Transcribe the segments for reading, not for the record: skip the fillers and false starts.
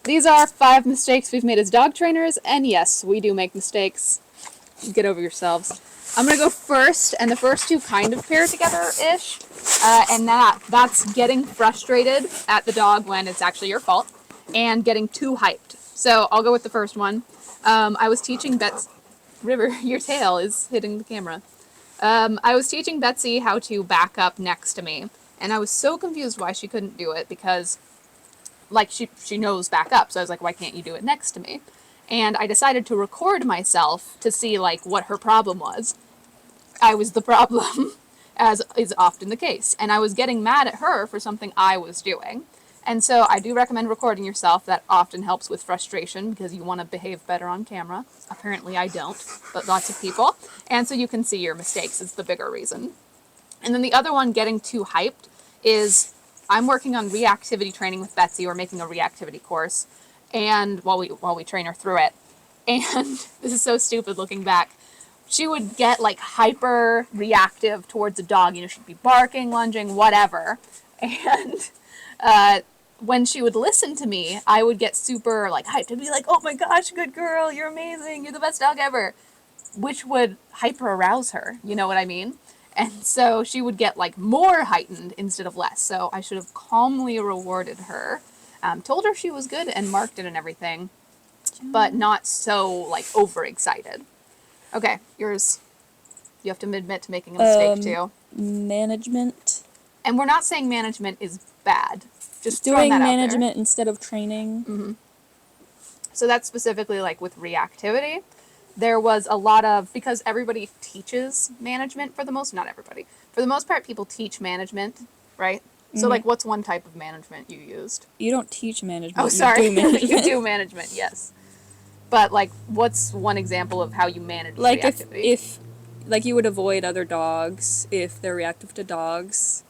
These are 5 mistakes we've made as dog trainers, and yes, we do make mistakes. Get over yourselves. I'm going to go first, and the first 2 kind of pair together-ish, and that's getting frustrated at the dog when it's actually your fault, and getting too hyped. So I'll go with the first one. I was teaching River, your tail is hitting the camera. I was teaching Betsy how to back up next to me, and I was so confused why she couldn't do it, because like she knows back up, so I was like, why can't you do it next to me? And I decided to record myself to see like what her problem was. I was the problem, as is often the case, and I was getting mad at her for something I was doing. And so I do recommend recording yourself. That often helps with frustration because you want to behave better on camera. Apparently I don't, but lots of people. And so you can see your mistakes is the bigger reason. And then the other one, getting too hyped, is I'm working on reactivity training with Betsy. We're making a reactivity course, and while we train her through it. And this is so stupid looking back. She would get like hyper reactive towards a dog. You know, she'd be barking, lunging, whatever. And when she would listen to me, I would get super like hyped. I'd be like, "Oh my gosh, good girl! You're amazing! You're the best dog ever," which would hyper arouse her. You know what I mean? And so she would get like more heightened instead of less. So I should have calmly rewarded her, told her she was good and marked it and everything, but not so like overexcited. Okay, yours. You have to admit to making a mistake too. Management. And we're not saying management is bad. Just doing throwing that management out there. instead of training. Mm-hmm. So that's specifically like with reactivity. There was a lot of, because everybody teaches management for the most, not everybody, for the most part people teach management, right? So like what's one type of management you used? You don't teach management. Oh, sorry. You do management. You do management, yes. But like what's one example of how you manage like reactivity? if like you would avoid other dogs if they're reactive to dogs.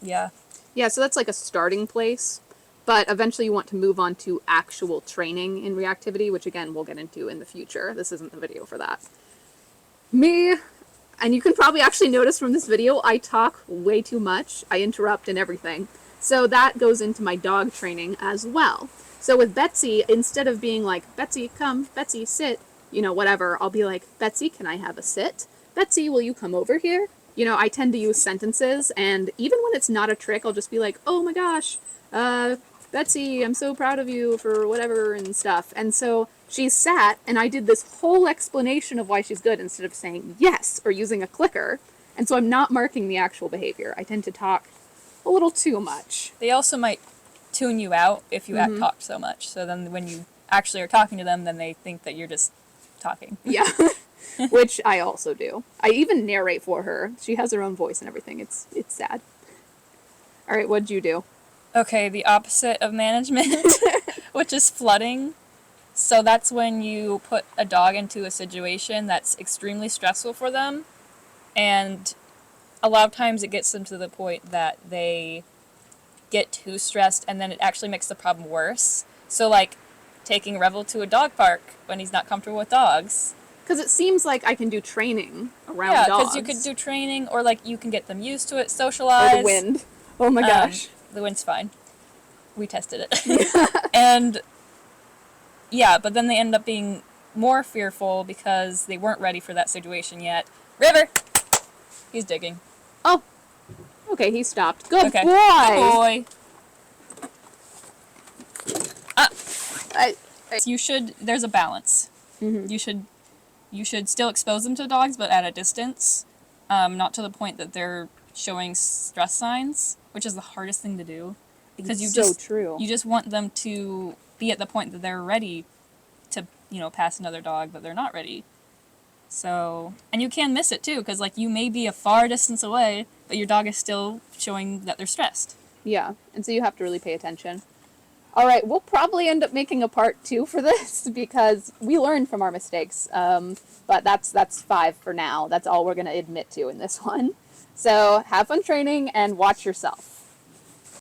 Yeah. Yeah, so that's like a starting place. But eventually you want to move on to actual training in reactivity, which again we'll get into in the future. This isn't the video for that. Me, and you can probably actually notice from this video, I talk way too much. I interrupt and everything. So that goes into my dog training as well. So with Betsy, instead of being like, Betsy, come, Betsy, sit, you know, whatever, I'll be like, Betsy, can I have a sit? Betsy, will you come over here? You know, I tend to use sentences, and even when it's not a trick, I'll just be like, oh my gosh, Betsy, I'm so proud of you for whatever and stuff. And so she sat, and I did this whole explanation of why she's good instead of saying yes or using a clicker. And so I'm not marking the actual behavior. I tend to talk a little too much. They also might tune you out if you talk so much. So then when you actually are talking to them, then they think that you're just talking. Yeah, which I also do. I even narrate for her. She has her own voice and everything. It's sad. All right, what'd you do? Okay, the opposite of management, which is flooding. So that's when you put a dog into a situation that's extremely stressful for them, and a lot of times it gets them to the point that they get too stressed, and then it actually makes the problem worse. So like taking Revel to a dog park when he's not comfortable with dogs. Because it seems like I can do training around dogs. Yeah, because you could do training, or like you can get them used to it, socialize. Or the wind. Oh my gosh. The wind's fine. We tested it. And yeah, but then they end up being more fearful because they weren't ready for that situation yet. River! He's digging. Oh. Okay, he stopped. Good boy! Good boy. You should, there's a balance. Mm-hmm. You should still expose them to dogs, but at a distance. Not to the point that they're showing stress signs, which is the hardest thing to do. Because you just want them to be at the point that they're ready to, pass another dog, but they're not ready. So, and you can miss it too, because like you may be a far distance away, but your dog is still showing that they're stressed. Yeah, and so you have to really pay attention. All right, we'll probably end up making a part 2 for this because we learned from our mistakes. But that's 5 for now. That's all we're going to admit to in this one. So have fun training and watch yourself.